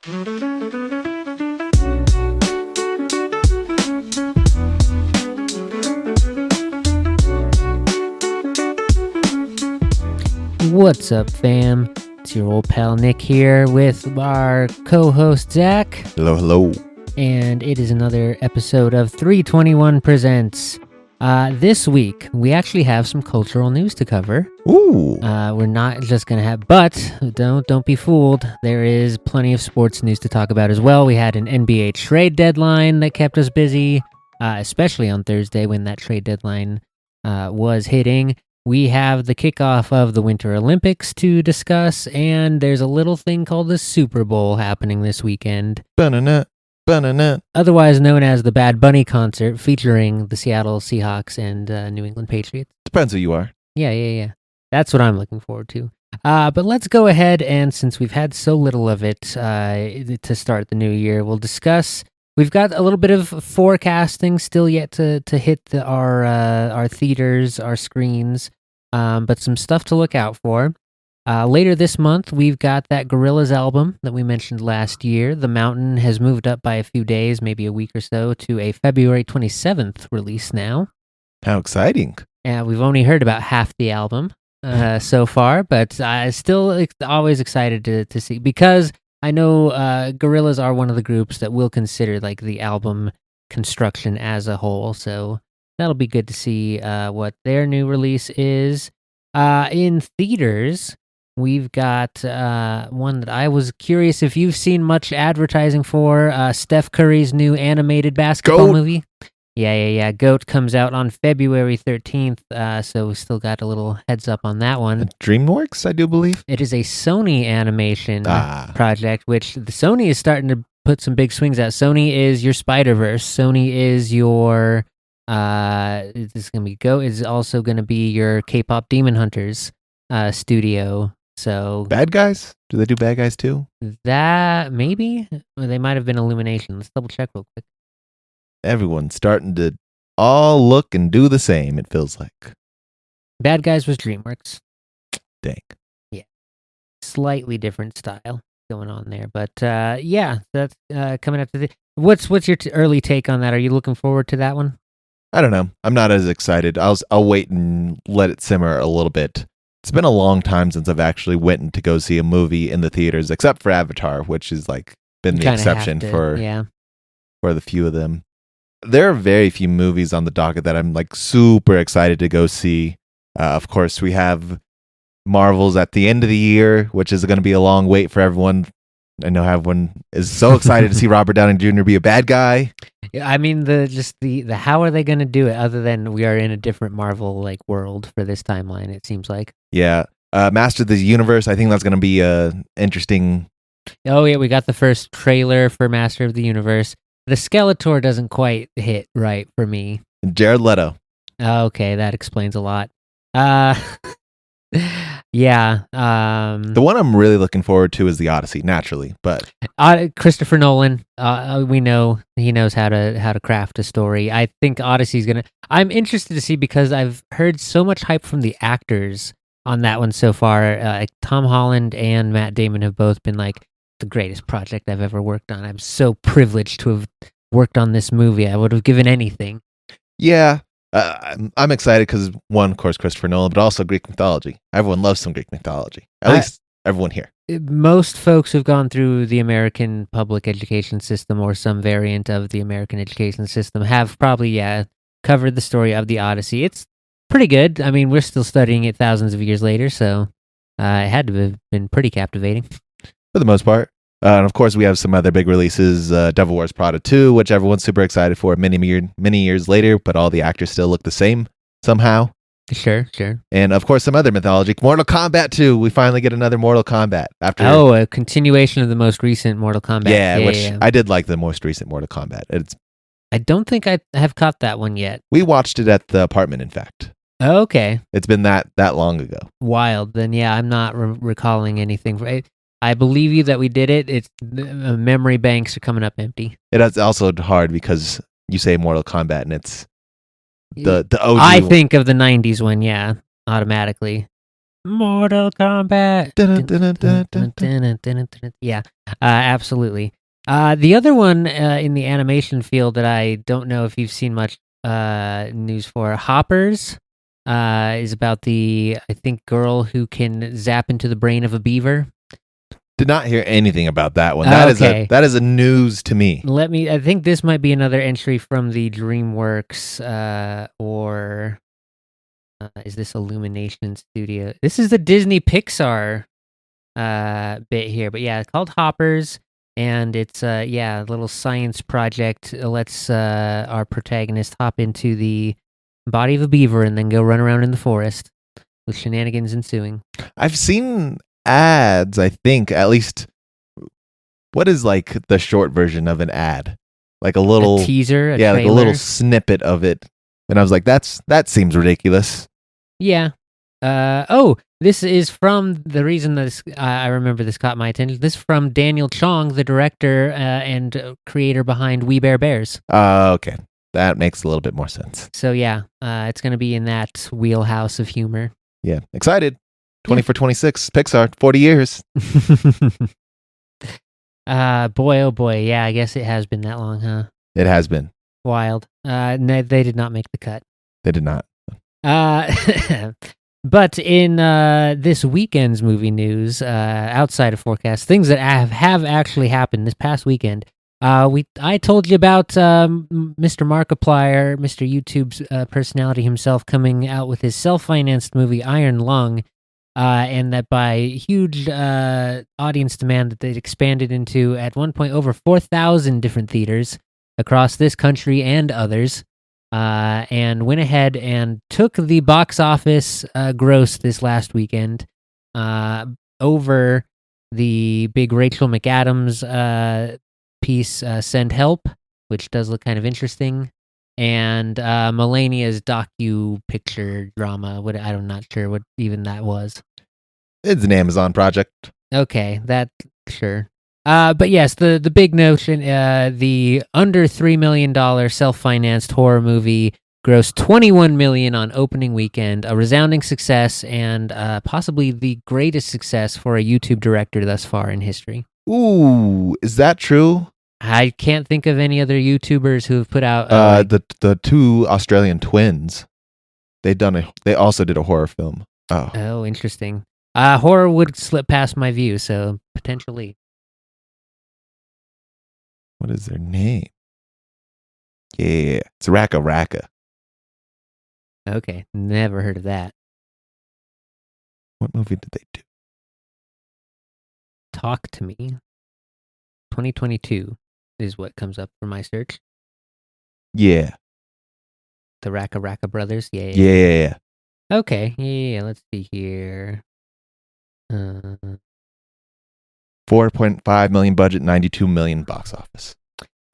What's up, fam? It's your old pal Nick here with our co-host Zach. Hello, hello. And it is another episode of 321 Presents. This week, we actually have some cultural news to cover. Ooh. We're not just going to have, but don't be fooled. There is plenty of sports news to talk about as well. We had an NBA trade deadline that kept us busy, especially on Thursday when that trade deadline was hitting. We have the kickoff of the Winter Olympics to discuss, and there's a little thing called the Super Bowl happening this weekend. Otherwise known as the Bad Bunny concert featuring the Seattle Seahawks and New England Patriots. Depends who you are. Yeah. That's what I'm looking forward to. But let's go ahead, and since we've had so little of it to start the new year, we'll discuss. We've got a little bit of forecasting still yet to hit our theaters, our screens, but some stuff to look out for. Later this month, we've got that Gorillaz album that we mentioned last year. The Mountain has moved up by a few days, maybe a week or so, to a February 27th release now. How exciting. We've only heard about half the album so far, but still always excited to see, because I know Gorillaz are one of the groups that will consider like the album construction as a whole, so that'll be good to see what their new release is. In theaters, we've got one that I was curious if you've seen much advertising for, Steph Curry's new animated basketball movie. Yeah. GOAT comes out on February 13th, so we still got a little heads up on that one. DreamWorks, I do believe. It is a Sony animation project, which the Sony is starting to put some big swings at. Sony is your Spider-Verse. Sony is your... this is going to be GOAT is also going to be your K-pop Demon Hunters studio. So Bad Guys? Do they do Bad Guys too? That maybe they might have been Illumination. Let's double check real quick. Everyone's starting to all look and do the same, it feels like. Bad Guys was DreamWorks. Dang. Yeah. Slightly different style going on there. But yeah, that's coming up to the... What's your early take on that? Are you looking forward to that one? I don't know. I'm not as excited. I'll wait and let it simmer a little bit. It's been a long time since I've actually went to go see a movie in the theaters, except for Avatar, which has like been the exception for the few of them. There are very few movies on the docket that I'm like super excited to go see. Of course, we have Marvel's at the end of the year, which is going to be a long wait for everyone. I know everyone is so excited to see Robert Downey Jr. be a bad guy. I mean, the how are they going to do it other than we are in a different Marvel like world for this timeline? It seems like. Yeah, Master of the Universe. I think that's going to be interesting. Oh yeah, we got the first trailer for Master of the Universe. The Skeletor doesn't quite hit right for me. Jared Leto. Okay, that explains a lot. Yeah. The one I'm really looking forward to is the Odyssey, naturally, but Christopher Nolan. We know he knows how to craft a story. I think Odyssey's gonna. I'm interested to see because I've heard so much hype from the actors on that one so far. Tom Holland and Matt Damon have both been like the greatest project I've ever worked on. I'm so privileged to have worked on this movie. I would have given anything. Yeah. I'm excited because one, of course, Christopher Nolan, but also Greek mythology. Everyone loves some Greek mythology. At least everyone here. Most folks who've gone through the American public education system or some variant of the American education system have probably, covered the story of the Odyssey. It's pretty good. I mean, we're still studying it thousands of years later, so it had to have been pretty captivating. For the most part. And of course, we have some other big releases, Devil Wears Prada 2, which everyone's super excited for many years later, but all the actors still look the same somehow. Sure. And of course, some other mythology. Mortal Kombat 2, we finally get another Mortal Kombat. After a continuation of the most recent Mortal Kombat. Yeah. I did like the most recent Mortal Kombat. I don't think I have caught that one yet. We watched it at the apartment, in fact. Oh, okay. It's been that long ago. Wild. Then, yeah, I'm not recalling anything. I believe you that we did it. It's memory banks are coming up empty. It is also hard because you say Mortal Kombat and it's the OG. I think of the 90s one, yeah, automatically. Mortal Kombat. Yeah, absolutely. The other one in the animation field that I don't know if you've seen much news for, Hoppers, is about the, I think, girl who can zap into the brain of a beaver. Did not hear anything about that one. That is a news to me. I think this might be another entry from the DreamWorks or is this Illumination Studio? This is the Disney Pixar bit here, but yeah, it's called Hoppers, and it's a little science project. Lets our protagonist hop into the body of a beaver and then go run around in the forest with shenanigans ensuing. I've seen ads, I think, at least. What is like the short version of an ad? Like a little teaser, trailer? Like a little snippet of it. And I was like, that seems ridiculous. Yeah. This is from the reason that I remember this caught my attention. This is from Daniel Chong, the director and creator behind We Bare Bears. Okay. That makes a little bit more sense. So yeah, it's going to be in that wheelhouse of humor. Yeah. Excited. 20 for 26. Pixar. 40 years. Boy, oh boy. Yeah, I guess it has been that long, huh? It has been. Wild. No, they did not make the cut. They did not. But in this weekend's movie news, outside of forecast, things that have actually happened this past weekend, I told you about Mr. Markiplier, Mr. YouTube's personality himself, coming out with his self-financed movie Iron Lung, and that by huge audience demand that they'd expanded into, at one point, over 4,000 different theaters across this country and others. And went ahead and took the box office gross this last weekend over the big Rachel McAdams piece, Send Help, which does look kind of interesting, and Melania's docu-picture drama. I'm not sure what even that was. It's an Amazon project. Okay, sure. But yes, the big notion, the under $3 million self-financed horror movie grossed $21 million on opening weekend, a resounding success, and possibly the greatest success for a YouTube director thus far in history. Ooh, is that true? I can't think of any other YouTubers who have put out the two Australian twins. They also did a horror film. Oh, interesting. Horror would slip past my view, so potentially. What is their name? Yeah, it's Raka Raka. Okay, never heard of that. What movie did they do? Talk to Me. 2022 is what comes up for my search. Yeah. The Raka Raka brothers? Yeah. Yeah. Okay, yeah, let's see here. 4.5 million budget, 92 million box office.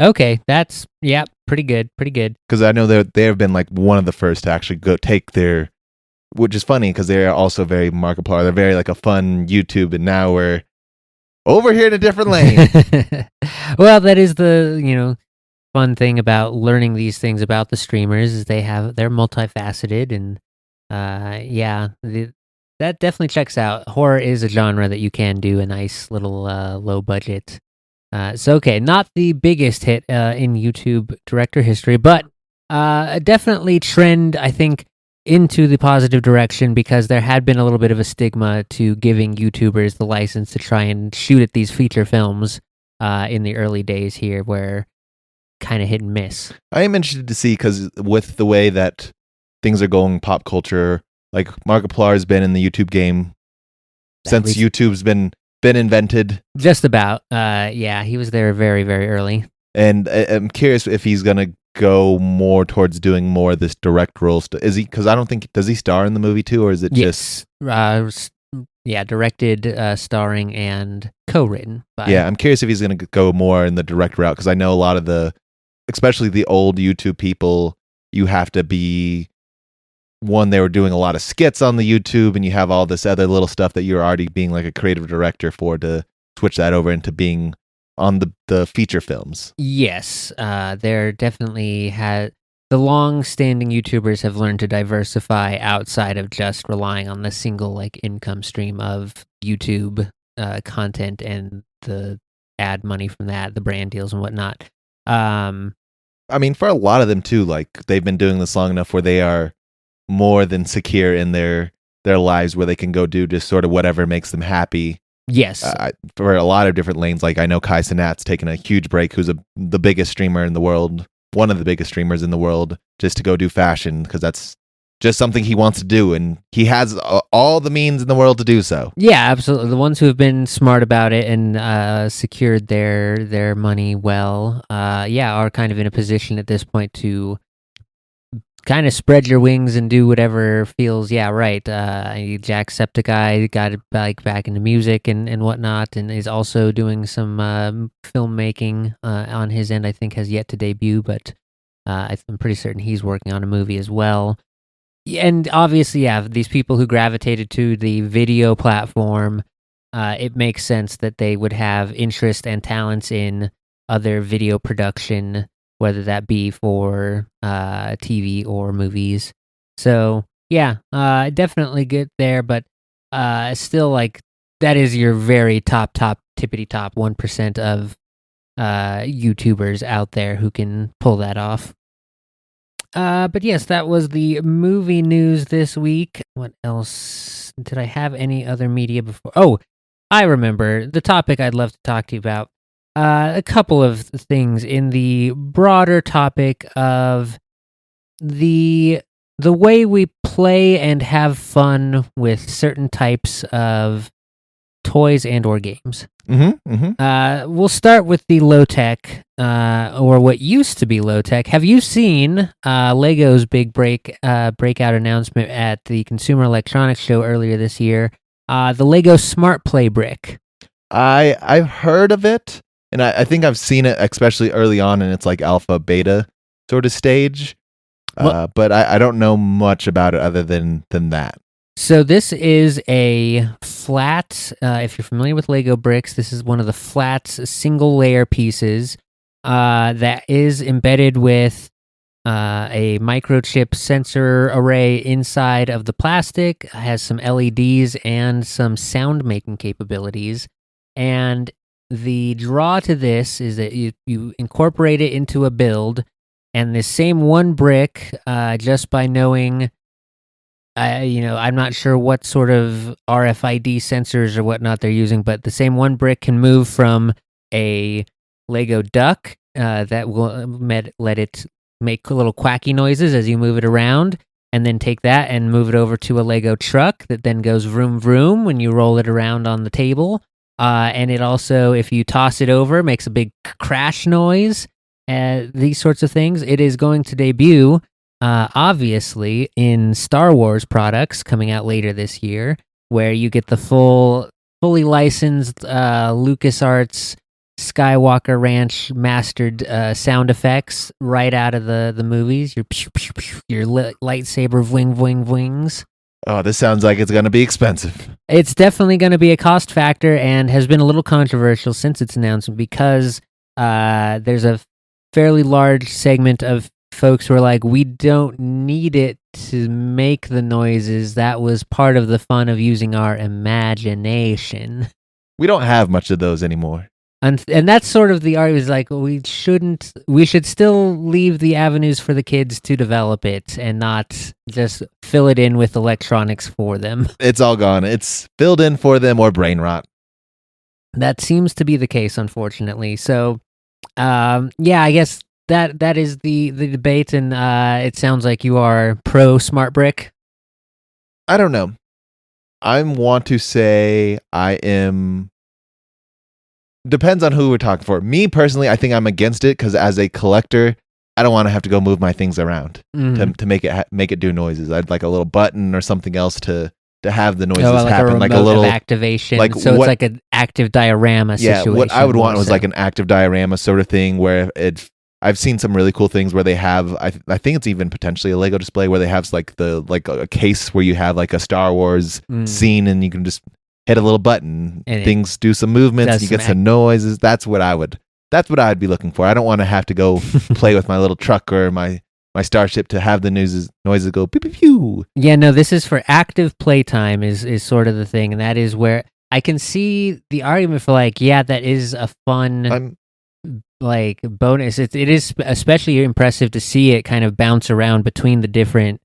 Okay, that's pretty good. Because I know they have been like one of the first to actually go take their, which is funny because they're also very Markiplier. They're very like a fun YouTube, and now we're over here in a different lane. Well, that is the fun thing about learning these things about the streamers is they're multifaceted, and that definitely checks out. Horror is a genre that you can do a nice little low budget. So okay, not the biggest hit in YouTube director history, but definitely trend, I think, into the positive direction, because there had been a little bit of a stigma to giving YouTubers the license to try and shoot at these feature films in the early days here, where kind of hit and miss. I am interested to see, because with the way that things are going pop culture, like Markiplier's been in the YouTube game since YouTube's been invented. Just about. He was there very, very early. And I'm curious if he's going to go more towards doing more of this direct roles. Is he? Because I don't think, does he star in the movie too, or is it just? Directed, starring, and co-written. Yeah, I'm curious if he's going to go more in the direct route, because I know a lot of especially the old YouTube people, you have to be they were doing a lot of skits on the YouTube, and you have all this other little stuff that you're already being like a creative director for, to switch that over into being on the feature films. Yes, there definitely the the long-standing YouTubers have learned to diversify outside of just relying on the single like income stream of YouTube content and the ad money from that, the brand deals and whatnot. I mean, for a lot of them too, like they've been doing this long enough where they are more than secure in their lives, where they can go do just sort of whatever makes them happy. Yes. For a lot of different lanes, like I know Kai Cenat's taken a huge break, who's the biggest streamer in the world, one of the biggest streamers in the world, just to go do fashion, because that's just something he wants to do, and he has all the means in the world to do so. Yeah, absolutely. The ones who have been smart about it and secured their money well, are kind of in a position at this point to kind of spread your wings and do whatever feels right. Jacksepticeye got back into music and whatnot, and is also doing some filmmaking on his end. I think has yet to debut, but I'm pretty certain he's working on a movie as well. And obviously, these people who gravitated to the video platform, it makes sense that they would have interest and talents in other video production, whether that be for TV or movies. So, definitely get there, but still, like, that is your very top, tippity top 1% of YouTubers out there who can pull that off. But yes, that was the movie news this week. What else? Did I have any other media before? Oh, I remember the topic I'd love to talk to you about. A couple of things in the broader topic of the way we play and have fun with certain types of toys and or games. We'll start with the low tech, or what used to be low tech. Have you seen Lego's big breakout announcement at the Consumer Electronics Show earlier this year? The Lego Smart Play brick. I've heard of it, and I think I've seen it, especially early on in its like alpha beta sort of stage. But I don't know much about it other than that. So this is a flat, if you're familiar with Lego bricks, this is one of the flat single layer pieces that is embedded with a microchip sensor array inside of the plastic, has some LEDs and some sound making capabilities. And the draw to this is that you incorporate it into a build, and the same one brick, just by knowing... I'm not sure what sort of RFID sensors or whatnot they're using, but the same one brick can move from a Lego duck that will let it make little quacky noises as you move it around, and then take that and move it over to a Lego truck that then goes vroom vroom when you roll it around on the table. And it also, if you toss it over, makes a big crash noise. These sorts of things. It is going to debut... obviously in Star Wars products coming out later this year, where you get the fully licensed LucasArts Skywalker Ranch mastered sound effects right out of the movies. Your pew, pew, pew, your lightsaber vwing vwing vwings. Oh, this sounds like it's going to be expensive. It's definitely going to be a cost factor, and has been a little controversial since its announcement, because there's a fairly large segment of folks were like, we don't need it to make the noises. That was part of the fun of using our imagination. We don't have much of those anymore. And that's sort of the argument, is like, we should still leave the avenues for the kids to develop it and not just fill it in with electronics for them. It's all gone. It's filled in for them or brain rot. That seems to be the case, unfortunately. So, I guess that is the debate, and it sounds like you are pro smart brick. I don't know. I want to say I am. Depends on who we're talking for. Me personally, I think I'm against it, because as a collector, I don't want to have to go move my things around to make it do noises. I'd like a little button or something else to have the noises happen, like a little activation. It's like an active diorama situation. Yeah, what I would want was like an active diorama sort of thing, where I've seen some really cool things where they have, I think it's even potentially a Lego display where they have like a case where you have like a Star Wars scene, and you can just hit a little button, and things do some movements, and you get some noises. That's what I'd be looking for. I don't want to have to go play with my little truck or my my starship to have the noises go pew pew pew. Yeah, no, this is for active playtime is sort of the thing, and that is where I can see the argument for like, yeah, that is a fun like bonus. It is especially impressive to see it kind of bounce around between the different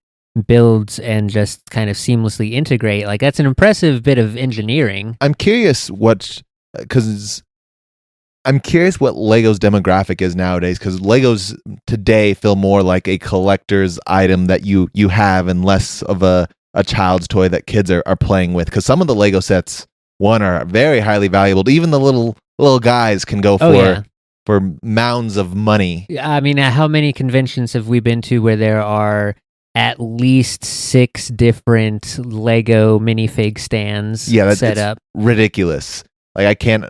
builds and just kind of seamlessly integrate. Like that's an impressive bit of engineering. I'm curious what Lego's demographic is nowadays, because Legos today feel more like a collector's item that you have, and less of a child's toy that kids are playing with. Because some of the Lego sets, one, are very highly valuable. Even the little guys can go for mounds of money. I mean, how many conventions have we been to where there are at least 6 different Lego minifig stands set up? Ridiculous. Like I can't.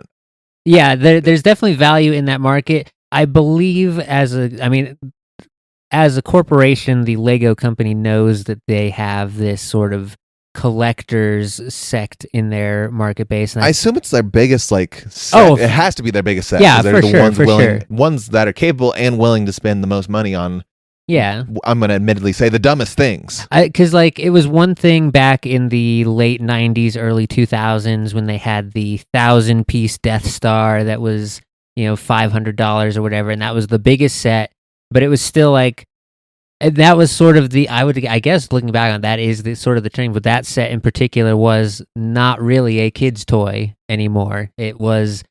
Yeah, there's definitely value in that market. I believe as a corporation, the Lego company knows that they have this sort of collectors sect in their market base. And I assume it's their biggest set. It has to be their biggest set. Yeah, they're for sure. Ones that are capable and willing to spend the most money on. Yeah, I'm going to admittedly say the dumbest things. Because it was one thing back in the late 90s, early 2000s when they had the 1,000-piece Death Star that was, $500 or whatever, and that was the biggest set. But it was still that was sort of I guess looking back on that is the sort of the trend. But that set in particular was not really a kid's toy anymore. It was,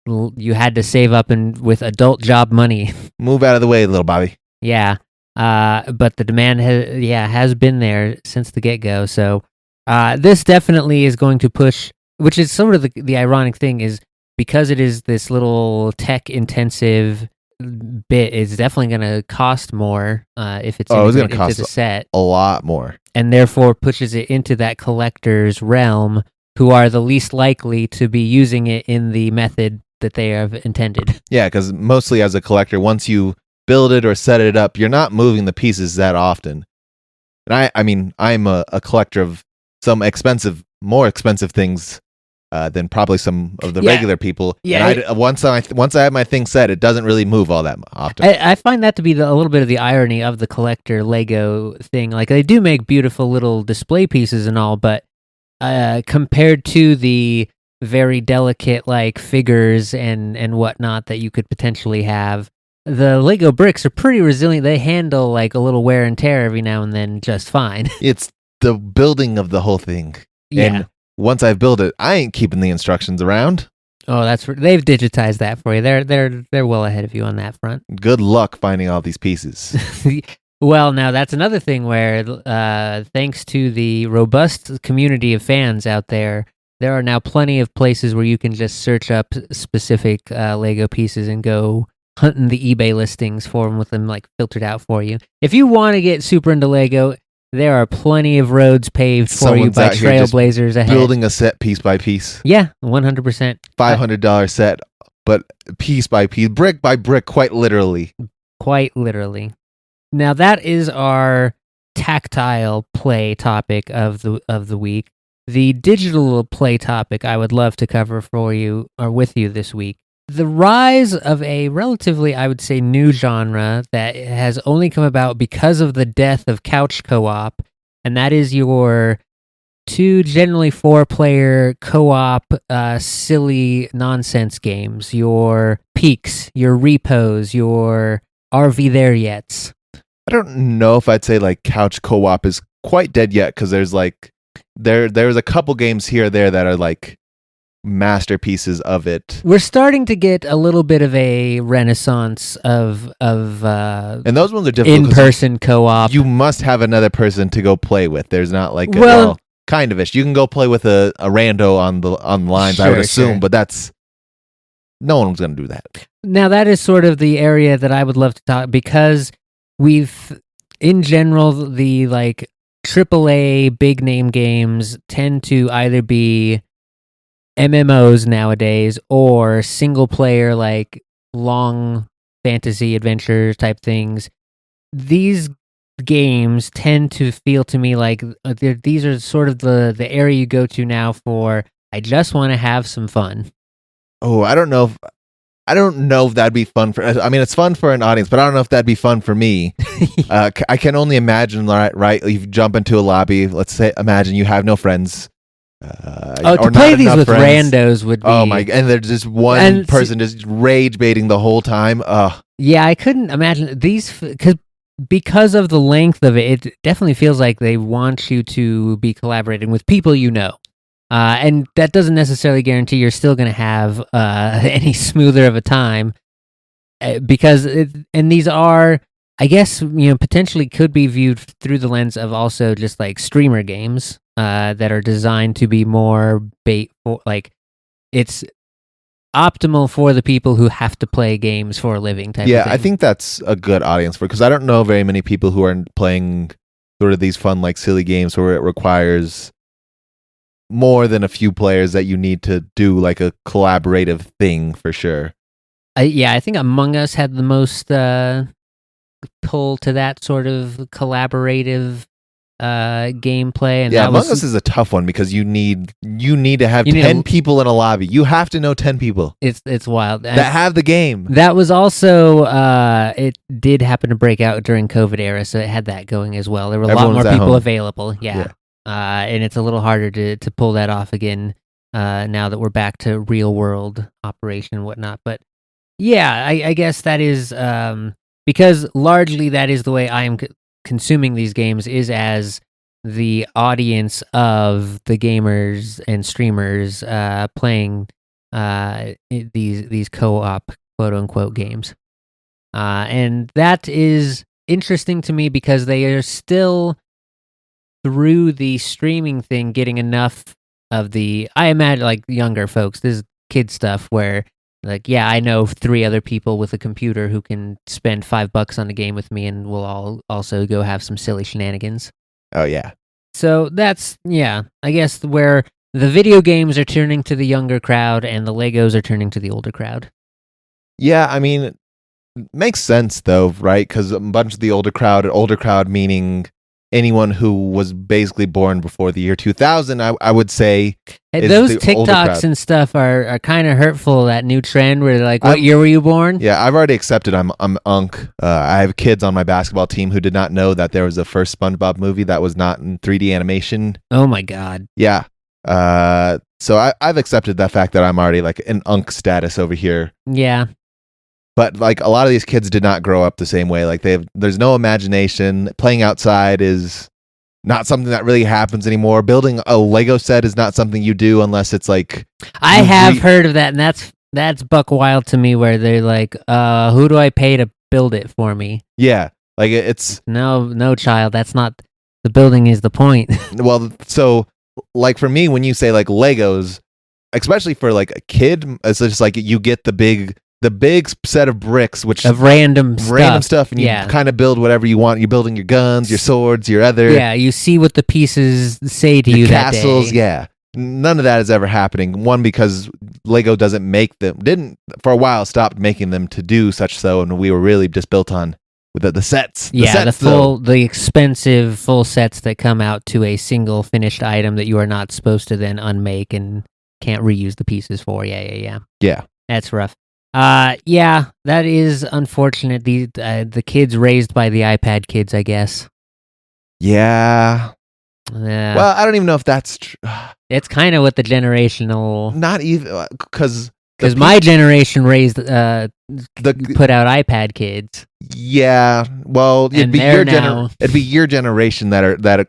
you had to save up with adult job money. Move out of the way, little Bobby. Yeah. But the demand has been there since the get-go. So this definitely is going to push, which is sort of the ironic thing is because it is this little tech-intensive bit, it's definitely going to cost more if it's going to cost the set. A lot more. And therefore pushes it into that collector's realm, who are the least likely to be using it in the method that they have intended. Yeah, because mostly as a collector, once you build it or set it up, you're not moving the pieces that often. And I'm a collector of some more expensive things than probably some of the regular people. Yeah. And once I have my thing set, it doesn't really move all that often. I find that to be a little bit of the irony of the collector Lego thing. Like they do make beautiful little display pieces and all, but compared to the very delicate figures and whatnot that you could potentially have, the Lego bricks are pretty resilient. They handle a little wear and tear every now and then just fine. It's the building of the whole thing. Yeah. And once I've built it, I ain't keeping the instructions around. Oh, they've digitized that for you. They're well ahead of you on that front. Good luck finding all these pieces. Well, now that's another thing where, thanks to the robust community of fans out there are now plenty of places where you can just search up specific Lego pieces and go hunting the eBay listings for them with them filtered out for you. If you want to get super into Lego, there are plenty of roads paved for you by trailblazers ahead. Building a set piece by piece. Yeah, 100%. $500 set, but piece by piece, brick by brick, quite literally. Quite literally. Now that is our tactile play topic of the week. The digital play topic I would love to cover for you or with you this week. The rise of a relatively, I would say, new genre that has only come about because of the death of couch co-op, and that is your 2, generally 4-player co-op silly nonsense games, your Peaks, your Repos, your RV There Yets. I don't know if I'd say couch co-op is quite dead yet, because there's there's a couple games here or there that are masterpieces of it. We're starting to get a little bit of a renaissance of and those ones are difficult. In-person co-op. You must have another person to go play with. There's not kind of ish. You can go play with a rando on the lines, I would assume, but that's no one's going to do that. Now that is sort of the area that I would love to talk, because we've, in general, the AAA big name games tend to either be MMOs nowadays or single player long fantasy adventure type things. These games tend to feel to me like these are sort of the area you go to now for I just want to have some fun. Oh, I don't know if I don't know if that'd be fun for. I mean, it's fun for an audience, but I don't know if that'd be fun for me. I can only imagine. Right? You jump into a lobby. Let's say, imagine you have no friends. To play these with friends. Randos would be. Oh my! And there's just one person just rage baiting the whole time. Yeah, I couldn't imagine these because of the length of it. It definitely feels like they want you to be collaborating with people you know. And that doesn't necessarily guarantee you're still going to have any smoother of a time, because these are, I guess, potentially could be viewed through the lens of also just like streamer games that are designed to be more like it's optimal for the people who have to play games for a living type of thing. I think that's a good audience for, because I don't know very many people who are playing sort of these fun like silly games where it requires more than a few players that you need to do like a collaborative thing for sure. I think Among Us had the most pull to that sort of collaborative gameplay. And Among Us is a tough one because you need to have 10 people in a lobby. You have to know 10 people. It's wild. That have the game. That was also it did happen to break out during COVID era, so it had that going as well. There were a lot more people available. Yeah. And it's a little harder to pull that off again now that we're back to real world operation and whatnot. But yeah, I guess that is because largely that is the way I am consuming these games, is as the audience of the gamers and streamers playing these co-op quote unquote games. And that is interesting to me because they are still, through the streaming thing, getting enough of the, I imagine, like younger folks, this is kid stuff where like, yeah, I know 3 other people with a computer who can spend $5 on a game with me, and we'll all also go have some silly shenanigans. Oh yeah. So that's, I guess where the video games are turning to the younger crowd and the Legos are turning to the older crowd. Yeah, I mean, it makes sense though, right? Because a bunch of the older crowd meaning anyone who was basically born before the year 2000, I would say. Hey, those TikToks and stuff are kind of hurtful, that new trend where they're like, what year were you born? Yeah, I've already accepted I'm Unk. I have kids on my basketball team who did not know that there was a first SpongeBob movie that was not in 3D animation. Oh my God. Yeah. So I've accepted that fact that I'm already like in Unk status over here. Yeah. But like a lot of these kids did not grow up the same way. Like there's no imagination. Playing outside is not something that really happens anymore. Building a Lego set is not something you do unless it's like. I have heard of that, and that's buck wild to me. Where they're like, "Who do I pay to build it for me?" Yeah, like it's no, child. That's not, the building is the point. Well, so like for me, when you say like Legos, especially for like a kid, it's just like you get the big set of bricks, which of random stuff, and you kind of build whatever you want. You're building your guns, your swords, your other. Yeah, you see what the pieces say to you. Castles, that day. Yeah. None of that is ever happening. One, because Lego didn't for a while stopped making them to do such so, and we were really just built on the sets. The expensive full sets that come out to a single finished item that you are not supposed to then unmake and can't reuse the pieces for. Yeah. That's rough. That is unfortunate. The kids raised by the iPad kids, I guess. Yeah. Well, I don't even know if that's true. It's kind of what the generational. Not even because my generation raised put out iPad kids. Yeah. Well, it'd be your generation that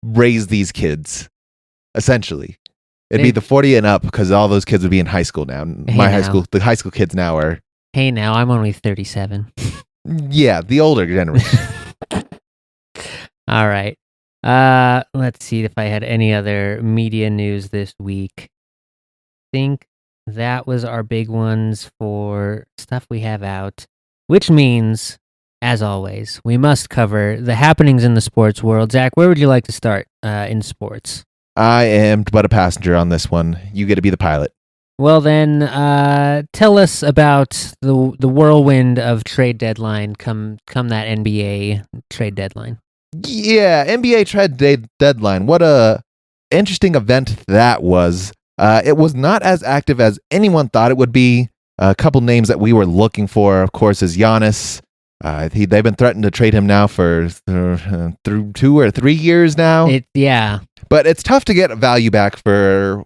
raised these kids, essentially. It'd be the 40 and up, because all those kids would be in high school now. The high school kids now are. Hey, now I'm only 37. Yeah, the older generation. All right. Let's see if I had any other media news this week. I think that was our big ones for stuff we have out, which means, as always, we must cover the happenings in the sports world. Zach, where would you like to start in sports? I am but a passenger on this one. You get to be the pilot. Well, then, tell us about the whirlwind of trade deadline come that NBA trade deadline. Yeah, NBA trade deadline. What a interesting event that was. It was not as active as anyone thought it would be. A couple names that we were looking for, of course, is Giannis. They've been threatening to trade him now for through 2 or 3 years now. But it's tough to get value back for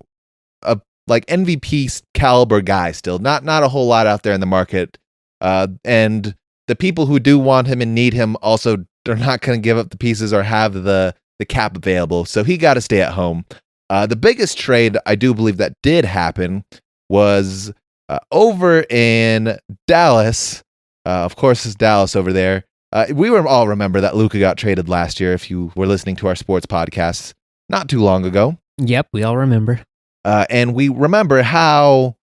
a like MVP caliber guy still. Not a whole lot out there in the market. And the people who do want him and need him also are not going to give up the pieces or have the cap available. So he got to stay at home. The biggest trade I do believe that did happen was over in Dallas. Of course, it's Dallas over there. We all remember that Luka got traded last year if you were listening to our sports podcasts not too long ago. Yep, we all remember. And we remember how,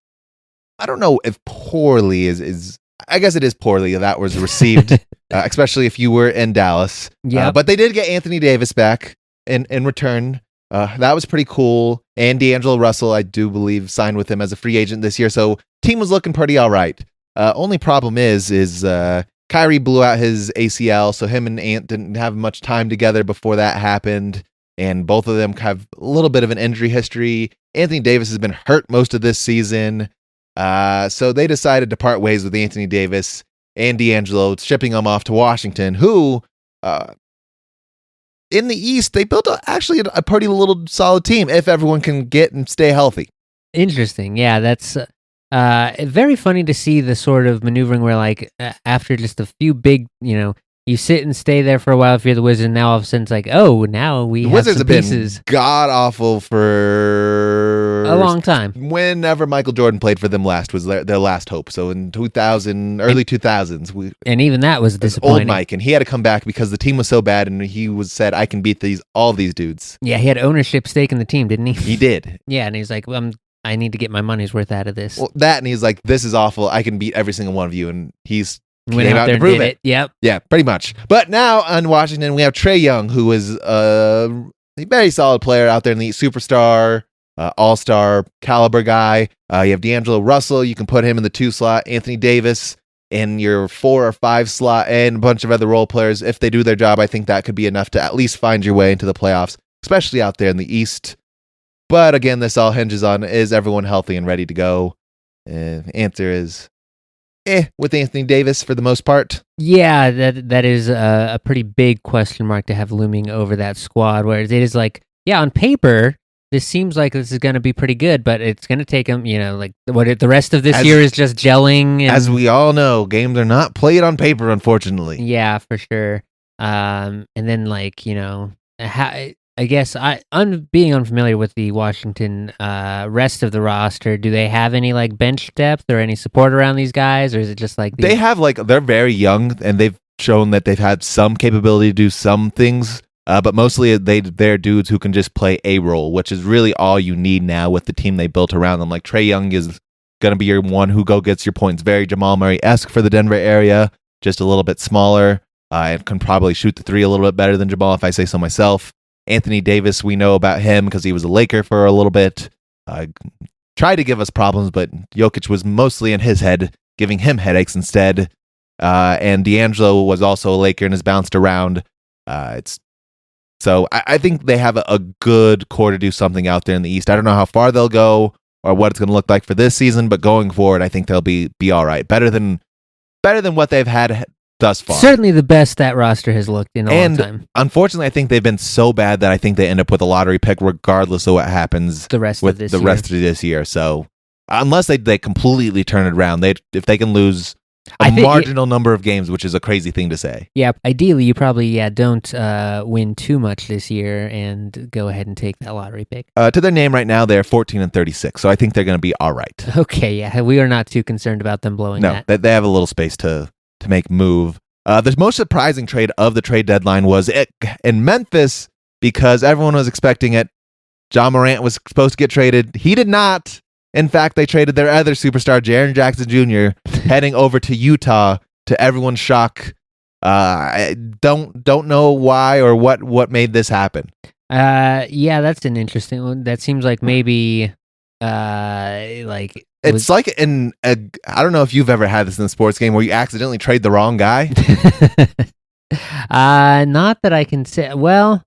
I don't know if poorly is I guess it is poorly that was received, especially if you were in Dallas. Yeah. But they did get Anthony Davis back in return. That was pretty cool. And D'Angelo Russell, I do believe, signed with him as a free agent this year. So team was looking pretty all right. Only problem is Kyrie blew out his ACL, so him and Ant didn't have much time together before that happened. And both of them have a little bit of an injury history. Anthony Davis has been hurt most of this season. So they decided to part ways with Anthony Davis and D'Angelo, shipping them off to Washington, who, in the East, they built actually a pretty little solid team if everyone can get and stay healthy. Interesting. Yeah, that's very funny to see the sort of maneuvering where, like, after just a few big, you sit and stay there for a while if you're the Wizards, and now all of a sudden it's like, oh, now we have Wizards some have pieces. Been god-awful for a long time. Whenever Michael Jordan played for them last was their last hope. So in early 2000s. And even that was disappointing. Old Mike, and he had to come back because the team was so bad, and he said, I can beat all these dudes. Yeah, he had ownership stake in the team, didn't he? He did. Yeah, and he's like, I need to get my money's worth out of this. Well, and he's like, this is awful. I can beat every single one of you, and he's went out there and did it. Yep. Yeah, pretty much. But now on Washington, we have Trae Young, who is a very solid player out there in the superstar, all-star caliber guy. You have D'Angelo Russell. You can put him in the 2 slot. Anthony Davis in your 4 or 5 slot, and a bunch of other role players. If they do their job, I think that could be enough to at least find your way into the playoffs, especially out there in the East. But again, this all hinges on, is everyone healthy and ready to go? Answer is with Anthony Davis for the most part. Yeah, that is a pretty big question mark to have looming over that squad, where it is like, yeah, on paper, this seems like this is going to be pretty good, but it's going to take them, the rest of this year is just gelling. As we all know, games are not played on paper, unfortunately. Yeah, for sure. And then, I guess I'm being unfamiliar with the Washington rest of the roster. Do they have any bench depth or any support around these guys, or is it just like they have they're very young and they've shown that they've had some capability to do some things, but mostly they're dudes who can just play a role, which is really all you need now with the team they built around them. Like Trae Young is gonna be your one who gets your points, very Jamal Murray-esque for the Denver area, just a little bit smaller, and can probably shoot the 3 a little bit better than Jamal if I say so myself. Anthony Davis, we know about him because he was a Laker for a little bit. Tried to give us problems, but Jokic was mostly in his head, giving him headaches instead. And D'Angelo was also a Laker and has bounced around. So I think they have a good core to do something out there in the East. I don't know how far they'll go or what it's going to look like for this season, but going forward, I think they'll be all right. Better than what they've had thus far. Certainly the best that roster has looked in a long time. Unfortunately, I think they've been so bad that I think they end up with a lottery pick regardless of what happens the rest of this year. So unless they completely turn it around, if they can lose a marginal number of games, which is a crazy thing to say. Yeah, ideally you probably don't win too much this year and go ahead and take that lottery pick. To their name right now, they're 14-36, so I think they're going to be all right. Okay, yeah, we are not too concerned about them blowing that. No, they have a little space to make move. The most surprising trade of the trade deadline was in Memphis because everyone was expecting it. John Morant was supposed to get traded. He did not. In fact, they traded their other superstar, Jaren Jackson Jr., heading over to Utah to everyone's shock. I don't know why or what made this happen. Yeah, that's an interesting one. That seems like maybe it's like I don't know if you've ever had this in a sports game where you accidentally trade the wrong guy. Not that I can say. Well,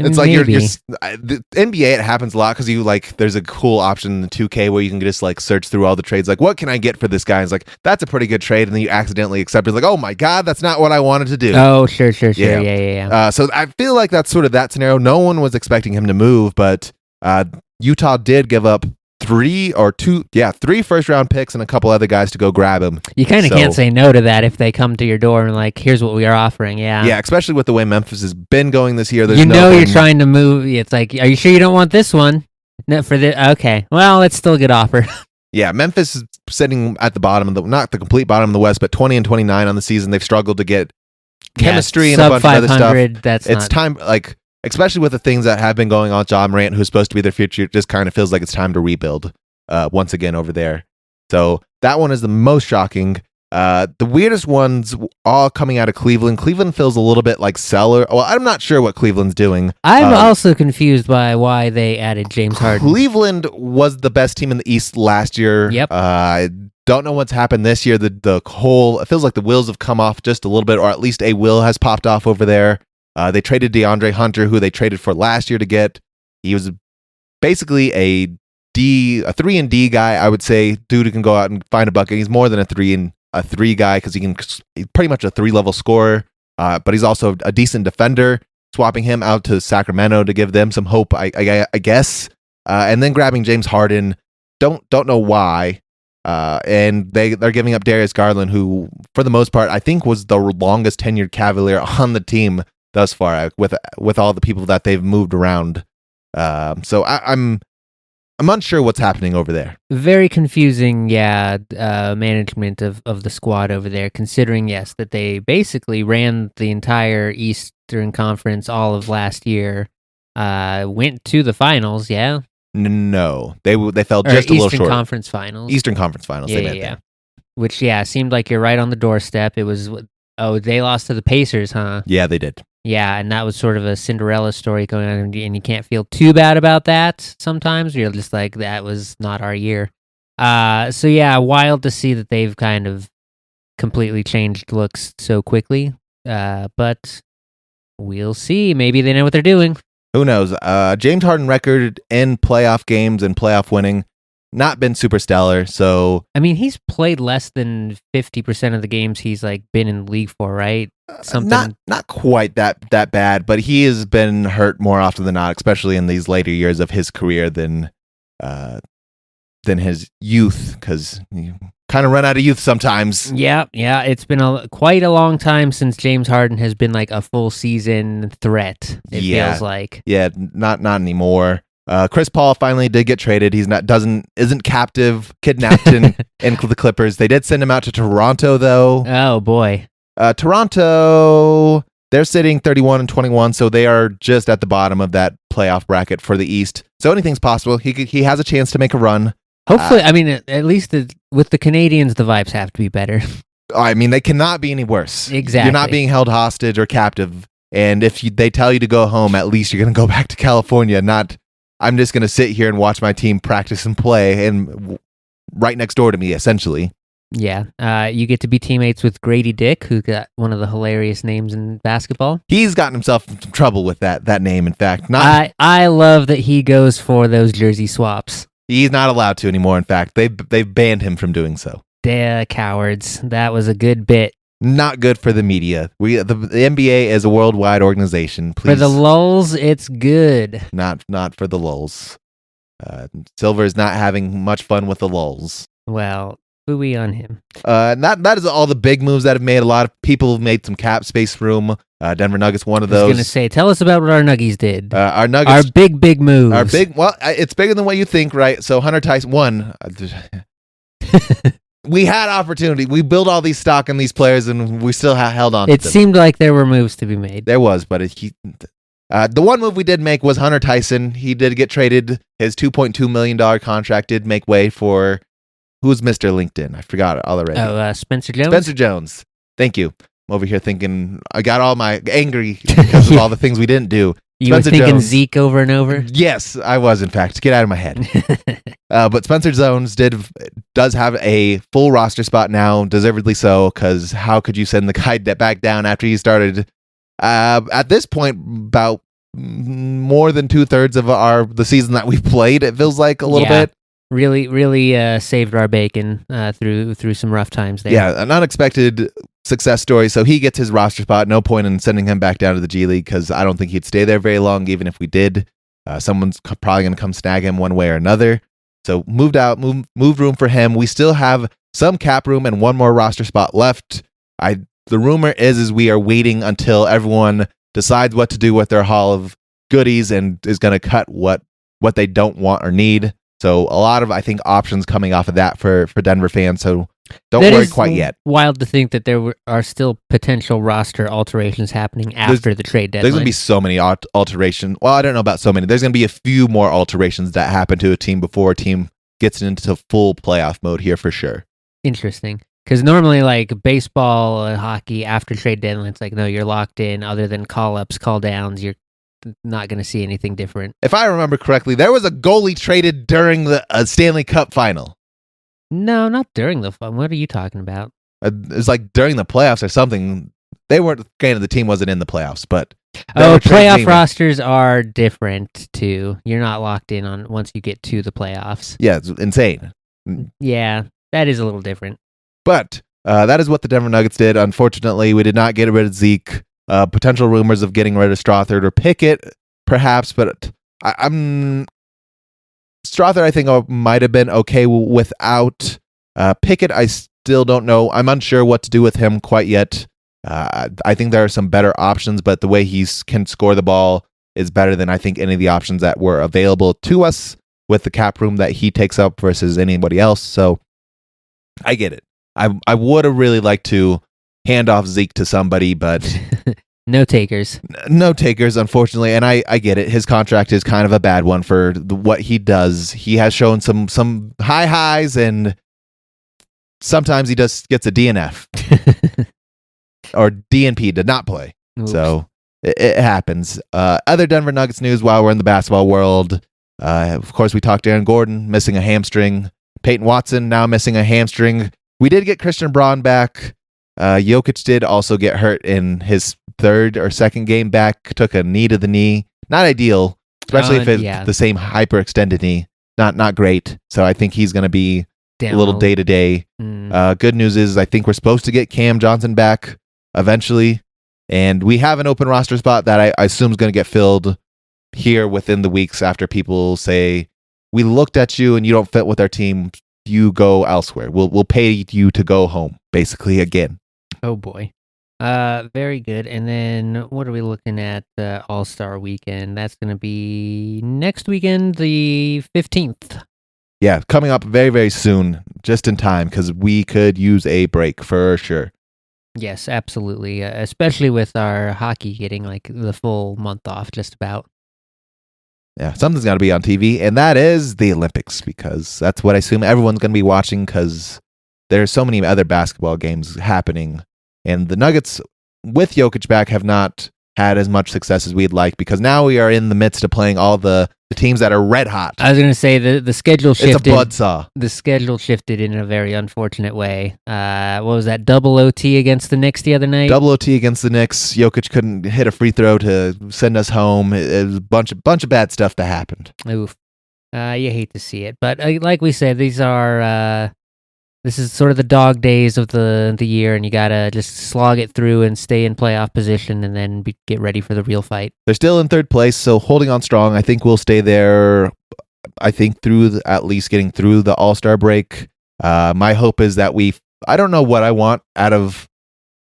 It's like you're just the NBA. It happens a lot because you like. There's a cool option in the 2K where you can just like search through all the trades. Like, what can I get for this guy? And it's like that's a pretty good trade, and then you accidentally accept it. It's like, oh my god, that's not what I wanted to do. Oh, sure, yeah. So I feel like that's sort of that scenario. No one was expecting him to move, but Utah did give up three first-round picks and a couple other guys to go grab him. You kind of can't say no to that if they come to your door and like, here's what we are offering. Yeah, especially with the way Memphis has been going this year. There's you're trying to move. It's like, are you sure you don't want this one? No, for the okay. Well, it's still a good offer. Yeah, Memphis is sitting at the bottom of not the complete bottom of the West, but 20-29 on the season. They've struggled to get chemistry and a bunch of other stuff. It's time, like, especially with the things that have been going on. John Morant, who's supposed to be their future, just kind of feels like it's time to rebuild once again over there. So that one is the most shocking. The weirdest ones all coming out of Cleveland. Cleveland feels a little bit like cellar. Well, I'm not sure what Cleveland's doing. I'm also confused by why they added James Harden. Cleveland was the best team in the East last year. Yep. I don't know what's happened this year. The whole, it feels like the wheels have come off just a little bit, or at least a wheel has popped off over there. They traded DeAndre Hunter, who they traded for last year to get. He was basically a 3-and-D guy, I would say. Dude who can go out and find a bucket. He's more than a 3 guy because he's pretty much a 3-level scorer, but he's also a decent defender. Swapping him out to Sacramento to give them some hope, I guess, and then grabbing James Harden. Don't know why, and they're giving up Darius Garland, who for the most part I think was the longest tenured Cavalier on the team thus far, with all the people that they've moved around. So I'm unsure what's happening over there. Very confusing, management of the squad over there, considering, yes, that they basically ran the entire Eastern Conference all of last year, went to the finals, yeah? No, they fell just a little short. Eastern Conference Finals. Eastern Conference Finals, yeah. Which, seemed like you're right on the doorstep. It was, they lost to the Pacers, huh? Yeah, they did. Yeah, and that was sort of a Cinderella story going on, and you can't feel too bad about that sometimes. You're just like, that was not our year. So wild to see that they've kind of completely changed looks so quickly. But we'll see. Maybe they know what they're doing. Who knows? James Harden record in playoff games and playoff winning, not been super stellar. So I mean, he's played less than 50% of the games he's like been in the league for, right? Something not quite that bad, but he has been hurt more often than not, especially in these later years of his career than his youth, because you kind of run out of youth sometimes. Yeah. It's been quite a long time since James Harden has been like a full season threat. It feels like. Yeah, not anymore. Chris Paul finally did get traded. He's isn't captive, kidnapped in the Clippers. They did send him out to Toronto though. Oh boy. Toronto, they're sitting 31-21, so they are just at the bottom of that playoff bracket for the East. So anything's possible. He has a chance to make a run. Hopefully, I mean, at least with the Canadians, the vibes have to be better. I mean, they cannot be any worse. Exactly. You're not being held hostage or captive, and if they tell you to go home, at least you're going to go back to California. Not, I'm just going to sit here and watch my team practice and play, and right next door to me, essentially. Yeah, you get to be teammates with Grady Dick, who got one of the hilarious names in basketball. He's gotten himself in some trouble with that name, in fact. I love that he goes for those jersey swaps. He's not allowed to anymore, in fact. They've banned him from doing so. Cowards. That was a good bit. Not good for the media. The NBA is a worldwide organization. Please. For the lulz, it's good. Not for the lulz. Silver is not having much fun with the lulz. Well, booey on him. That is all the big moves that have made. A lot of people have made some cap space room. Denver Nuggets, one of those. I was going to say, tell us about what our Nuggies did. Our Nuggets. Our big moves. It's bigger than what you think, right? So Hunter Tyson, one. We had opportunity. We built all these stock in these players, and we still held on to them. It seemed like there were moves to be made. There was, but the one move we did make was Hunter Tyson. He did get traded. His $2.2 million contract did make way for... Who's Mr. LinkedIn? I forgot it already. Oh, Spencer Jones? Spencer Jones. Thank you. I'm over here thinking, I got all my angry because of all the things we didn't do. You were thinking Zeke over and over? Yes, I was, in fact. Get out of my head. But Spencer Jones does have a full roster spot now, deservedly so, because how could you send the guy back down after he started, at this point, about more than 2/3 of the season that we've played. It feels like a little bit. Really saved our bacon through some rough times there. Yeah, an unexpected success story. So he gets his roster spot. No point in sending him back down to the G League because I don't think he'd stay there very long, even if we did. Someone's probably going to come snag him one way or another. So moved room for him. We still have some cap room and one more roster spot left. The rumor is we are waiting until everyone decides what to do with their haul of goodies and is going to cut what they don't want or need. So a lot of, I think, options coming off of that for Denver fans. So don't worry quite yet. Wild to think that there are still potential roster alterations happening after the trade deadline. There's going to be so many alterations. Well, I don't know about so many. There's going to be a few more alterations that happen to a team before a team gets into full playoff mode here for sure. Interesting. Because normally, like baseball and hockey, after trade deadline, it's like, no, you're locked in. Other than call-ups, call-downs, you're not going to see anything different. If I remember correctly, there was a goalie traded during the Stanley Cup final. No, not during the fun. What are you talking about? It was like during the playoffs or something. They weren't, granted, the team wasn't in the playoffs, but... playoff rosters are different, too. You're not locked in on once you get to the playoffs. Yeah, it's insane. Yeah, that is a little different. But that is what the Denver Nuggets did. Unfortunately, we did not get rid of Zeke. Potential rumors of getting rid of Stothard or Pickett, perhaps, but Stothard, I think, might have been okay without Pickett. I still don't know. I'm unsure what to do with him quite yet. I think there are some better options, but the way he can score the ball is better than I think any of the options that were available to us with the cap room that he takes up versus anybody else. So I get it. I would have really liked to hand off Zeke to somebody, but no takers. No takers, unfortunately. And I get it. His contract is kind of a bad one for what he does. He has shown some high highs, and sometimes he just gets a DNF or DNP, did not play. Oops. So it happens. Other Denver Nuggets news while we're in the basketball world. Of course, we talked Aaron Gordon missing a hamstring. Peyton Watson now missing a hamstring. We did get Christian Braun back. Jokic did also get hurt in his third or second game back. Took a knee to the knee. Not ideal, especially if it's the same hyperextended knee. Not great. So I think he's going to be a little day to day. Good news is I think we're supposed to get Cam Johnson back eventually. And we have an open roster spot that I assume is going to get filled here within the weeks after people say, we looked at you and you don't fit with our team. You go elsewhere. We'll pay you to go home, basically, again. Oh boy. Very good. And then what are we looking at? The All-Star Weekend. That's going to be next weekend, the 15th. Yeah, coming up very, very soon, just in time, because we could use a break for sure. Yes, absolutely. Especially with our hockey getting like the full month off, just about. Yeah, something's got to be on TV, and that is the Olympics, because that's what I assume everyone's going to be watching, because there's so many other basketball games happening, and the Nuggets, with Jokic back, have not had as much success as we'd like, because now we are in the midst of playing all the teams that are red hot. I was going to say the schedule shifted. It's a buzzsaw. The schedule shifted in a very unfortunate way. What was that, double OT against the Knicks the other night? Double OT against the Knicks. Jokic couldn't hit a free throw to send us home. It was a bunch of bad stuff that happened. Oof. You hate to see it. But like we said, these are... This is sort of the dog days of the year, and you gotta just slog it through and stay in playoff position, and then get ready for the real fight. They're still in third place, so holding on strong. I think we'll stay there. I think through at least getting through the All-Star break. My hope is that I don't know what I want out of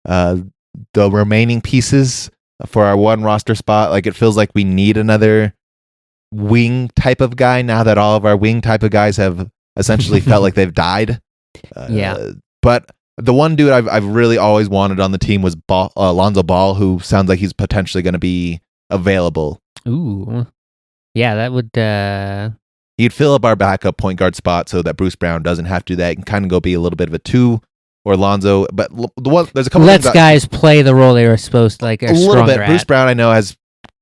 the remaining pieces for our one roster spot. Like, it feels like we need another wing type of guy now that all of our wing type of guys have essentially felt like they've died. But the one dude I've really always wanted on the team was Lonzo Ball, who sounds like he's potentially going to be available. Ooh. Yeah, that would... He'd fill up our backup point guard spot so that Bruce Brown doesn't have to do that. He can kind of go be a little bit of a two, or Lonzo. But there's a couple... Lets guys play the role they were supposed to, like, a little bit. Bruce Brown, I know, has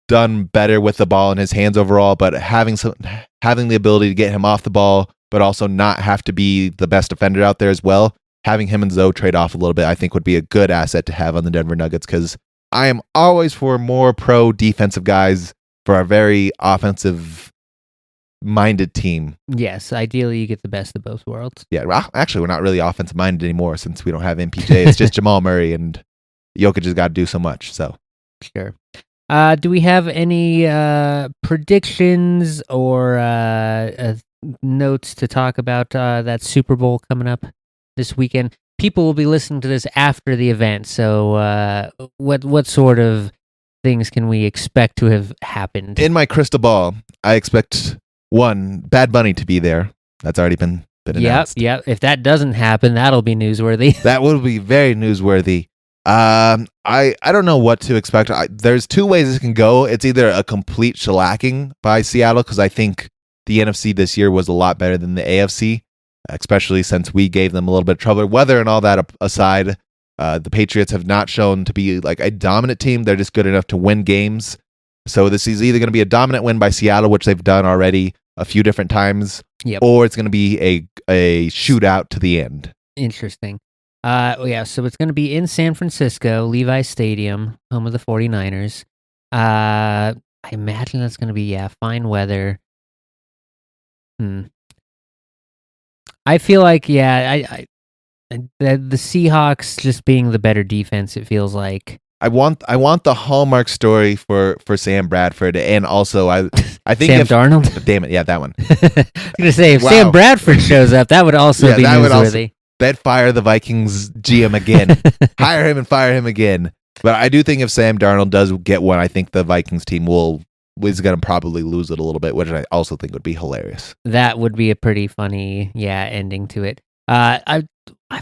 done better with the ball in his hands overall, but having the ability to get him off the ball, but also not have to be the best defender out there as well. Having him and Zoe trade off a little bit, I think, would be a good asset to have on the Denver Nuggets, because I am always for more pro defensive guys for a very offensive-minded team. Yes, ideally you get the best of both worlds. Yeah, well, actually, we're not really offensive-minded anymore since we don't have MPJ. It's just Jamal Murray, and Jokic has got to do so much. So sure. Do we have any predictions or notes to talk about that Super Bowl coming up this weekend? People will be listening to this after the event, so what sort of things can we expect to have happened? in my crystal ball, I expect Bad Bunny to be there. That's already been announced. Yep. If that doesn't happen, that'll be newsworthy. That will be very newsworthy. I don't know what to expect. There's two ways it can go. It's either a complete shellacking by Seattle, because I think the NFC this year was a lot better than the AFC, especially since we gave them a little bit of trouble. Weather and all that aside, the Patriots have not shown to be like a dominant team. They're just good enough to win games. So this is either going to be a dominant win by Seattle, which they've done already a few different times, or it's going to be a shootout to the end. Interesting. So it's going to be in San Francisco, Levi's Stadium, home of the 49ers. I imagine that's going to be, fine weather. I feel like, the Seahawks just being the better defense, it feels like. I want the hallmark story for Sam Bradford, and also I think Sam Darnold. Damn it, yeah, that one. I was gonna say if Sam Bradford shows up, that would also be newsworthy. That'd fire the Vikings GM again. Hire him and fire him again. But I do think if Sam Darnold does get one, I think the Vikings team is going to probably lose it a little bit, which I also think would be hilarious. That would be a pretty funny, ending to it. I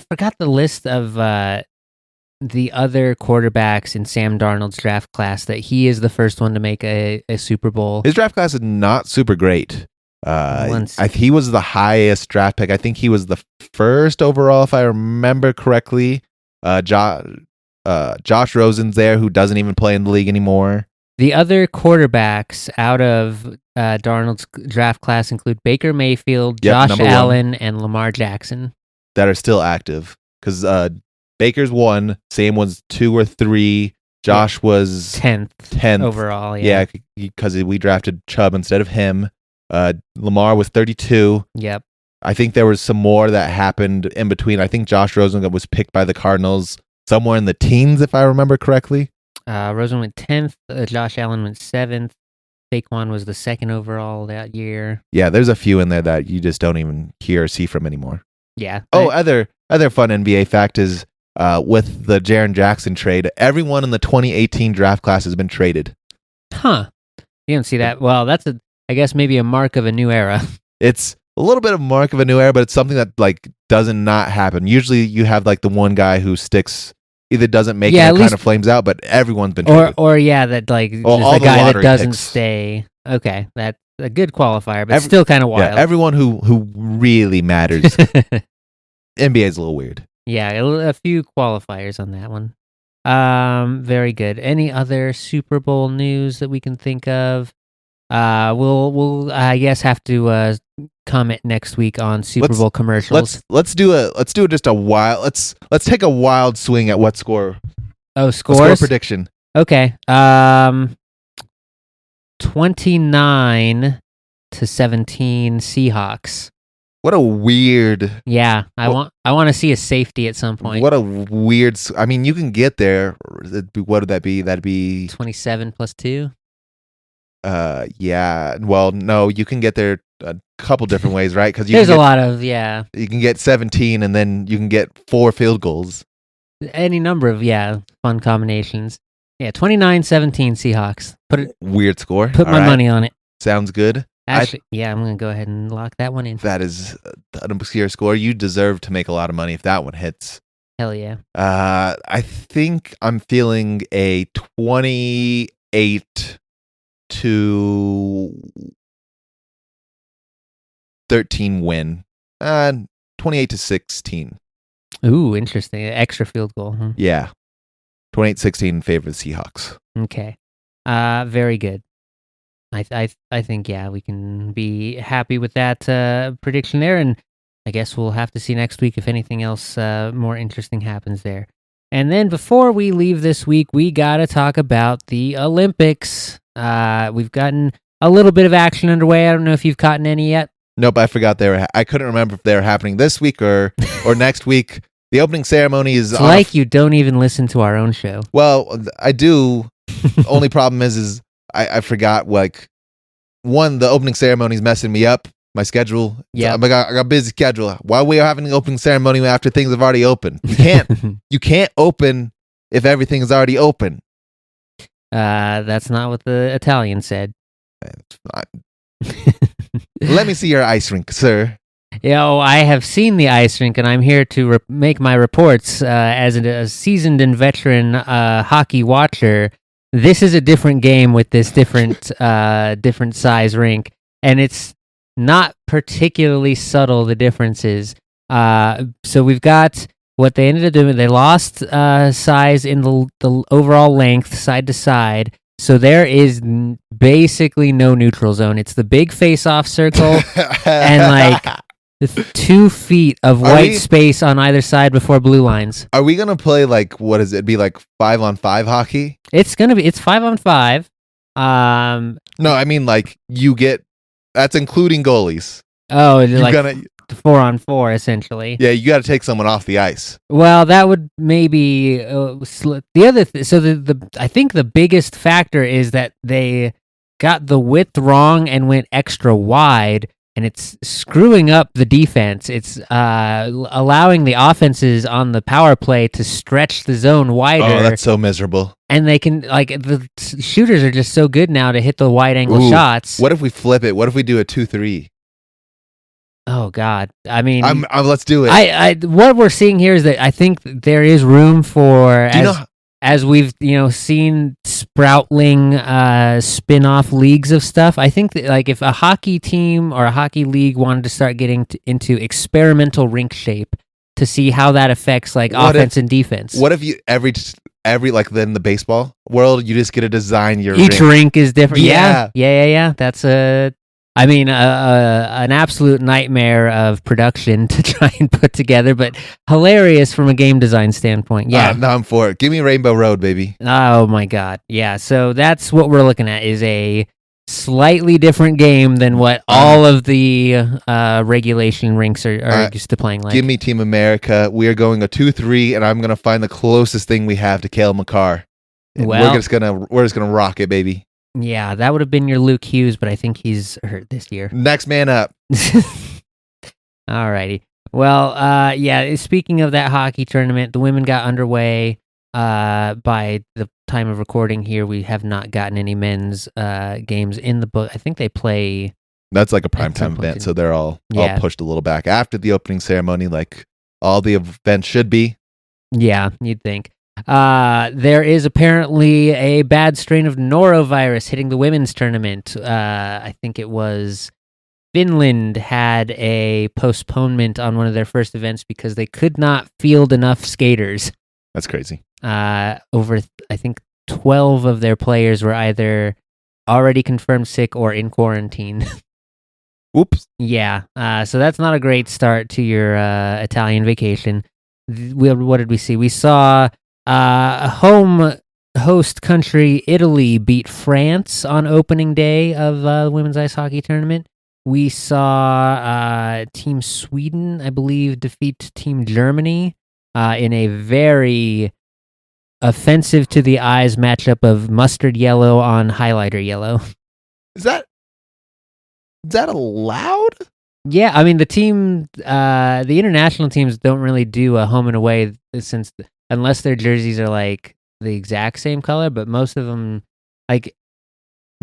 forgot the list of the other quarterbacks in Sam Darnold's draft class that he is the first one to make a Super Bowl. His draft class is not super great. He was the highest draft pick. I think he was the first overall, if I remember correctly. Josh Rosen's there, who doesn't even play in the league anymore. The other quarterbacks out of Darnold's draft class include Baker Mayfield, Josh Allen, and Lamar Jackson. That are still active. Because Baker's 1, Sam was 2 or 3, Josh was 10th overall. Yeah, because we drafted Chubb instead of him. Lamar was 32. Yep. I think there was some more that happened in between. I think Josh Rosen was picked by the Cardinals somewhere in the teens, if I remember correctly. Rosen went 10th. Josh Allen went 7th. Saquon was the 2nd overall that year. Yeah, there's a few in there that you just don't even hear or see from anymore. Yeah. Other fun NBA fact is with the Jaren Jackson trade, everyone in the 2018 draft class has been traded. Huh. You didn't see that. Well, that's I guess maybe a mark of a new era. It's a little bit of a mark of a new era, but it's something that doesn't not happen. Usually you have the one guy who sticks, either doesn't make it and kind of flames out, but everyone's been traded. Or that just a guy that doesn't stay. Okay, that's a good qualifier, but still kind of wild. Yeah, everyone who really matters. NBA is a little weird. Yeah, a few qualifiers on that one. Very good. Any other Super Bowl news that we can think of? We'll I guess have to comment next week on Super Bowl commercials. Let's do just a wild. Let's take a wild swing at what score. Oh, scores? Score prediction. Okay. 29-17 Seahawks. What a weird. Yeah, I want to see a safety at some point. What a weird. I mean, you can get there. What would that be? That'd be 27 plus 2. Yeah. Well, no, you can get there a couple different ways, right? Because there's a lot of You can get 17, and then you can get 4 field goals. Any number of fun combinations. Yeah, 29-17 Seahawks. Weird score. Put my money on it. Sounds good. Actually, I'm gonna go ahead and lock that one in. That is an obscure score. You deserve to make a lot of money if that one hits. Hell yeah. I think I'm feeling a 28-13 win. 28-16. Ooh, interesting. Extra field goal. Huh? Yeah. 28-16 in favor of the Seahawks. Okay. Very good. I think we can be happy with that prediction there, and I guess we'll have to see next week if anything else more interesting happens there. And then before we leave this week, we gotta talk about the Olympics. We've gotten a little bit of action underway. I don't know if you've caught any yet. Nope, I forgot they were. I couldn't remember if they were happening this week or next week. The opening ceremony is It's like you don't even listen to our own show. Well, I do. Only problem is I forgot. Like, one, the opening ceremony is messing me up. My schedule. Yeah, I got a busy schedule. Why we are having an opening ceremony after things have already opened? You can't. You can't open if everything is already open. That's not what the Italian said. Let me see your ice rink, sir. I have seen the ice rink, and I'm here to make my reports as a seasoned and veteran hockey watcher. This is a different game with this different size rink, and it's not particularly subtle, the differences. So we've got what they ended up doing. They lost size in the overall length side to side. So there is basically no neutral zone. It's the big face-off circle and like 2 feet of white space on either side before blue lines. Are we gonna play like what is it? Be like 5-on-5 hockey? It's 5-on-5. No, I mean like that's including goalies. Oh, like 4-on-4 essentially. Yeah, you got to take someone off the ice. Well, that would maybe the other. I think the biggest factor is that they got the width wrong and went extra wide, and it's screwing up the defense. It's allowing the offenses on the power play to stretch the zone wider. Oh, that's so miserable. And they can the shooters are just so good now to hit the wide angle shots. What if we flip it? What if we do a 2-3? Oh God! I mean, let's do it. What we're seeing here is that I think there is room for as we've seen sproutling spin-off leagues of stuff. I think that like if a hockey team or a hockey league wanted to start getting into experimental rink shape to see how that affects like offense and defense. What if you every like then the baseball world you just get to design your each rink is different. Yeah. That's an absolute nightmare of production to try and put together, but hilarious from a game design standpoint. Yeah. No, I'm for it. Give me Rainbow Road, baby. Oh my God. Yeah. So that's what we're looking at is a slightly different game than what all of the regulation rinks are used to playing like. Give me Team America. We are going a 2-3, and I'm going to find the closest thing we have to Cale Makar. We're just gonna rock it, baby. Yeah, that would have been your Luke Hughes, but I think he's hurt this year. Next man up. Alrighty. Well, speaking of that hockey tournament, the women got underway. By the time of recording here, we have not gotten any men's games in the book. I think they play... That's like a primetime event, so they're all pushed a little back after the opening ceremony, like all the events should be. Yeah, you'd think. There is apparently a bad strain of norovirus hitting the women's tournament. I think it was Finland had a postponement on one of their first events because they could not field enough skaters. That's crazy. Over, I think 12 of their players were either already confirmed sick or in quarantine. Oops. Yeah. So that's not a great start to your Italian vacation. What did we see? We saw home host country Italy beat France on opening day of the women's ice hockey tournament. We saw Team Sweden, I believe, defeat Team Germany in a very offensive to the eyes matchup of mustard yellow on highlighter yellow. Is that allowed? Yeah, I mean the international teams don't really do a home and away unless their jerseys are like the exact same color, but most of them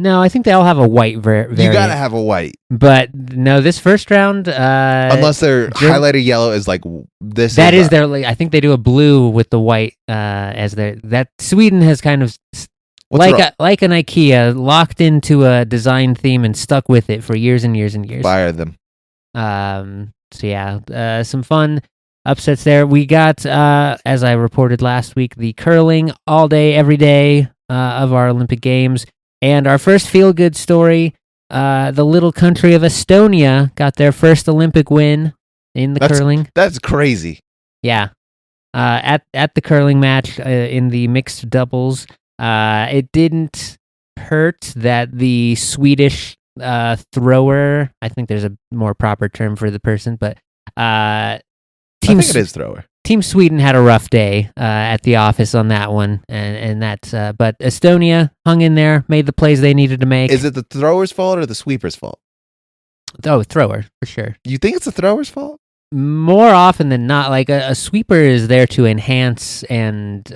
no, I think they all have a white variant. You gotta have a white. But no, this first round, unless their highlighter yellow is like this. That is their. I think they do a blue with the white as their. That Sweden has kind of like an IKEA locked into a design theme and stuck with it for years and years and years. Fire them. So yeah, some fun upsets there. We got, as I reported last week, the curling all day, every day of our Olympic Games. And our first feel-good story, the little country of Estonia got their first Olympic win in the curling. That's crazy. Yeah. At the curling match in the mixed doubles, it didn't hurt that the Swedish thrower, I think there's a more proper term for the person, but I think it is thrower. Team Sweden had a rough day at the office on that one, and that's but Estonia hung in there, made the plays they needed to make. Is it the thrower's fault or the sweeper's fault? Oh, thrower for sure. You think it's the thrower's fault? More often than not, like a sweeper is there to enhance and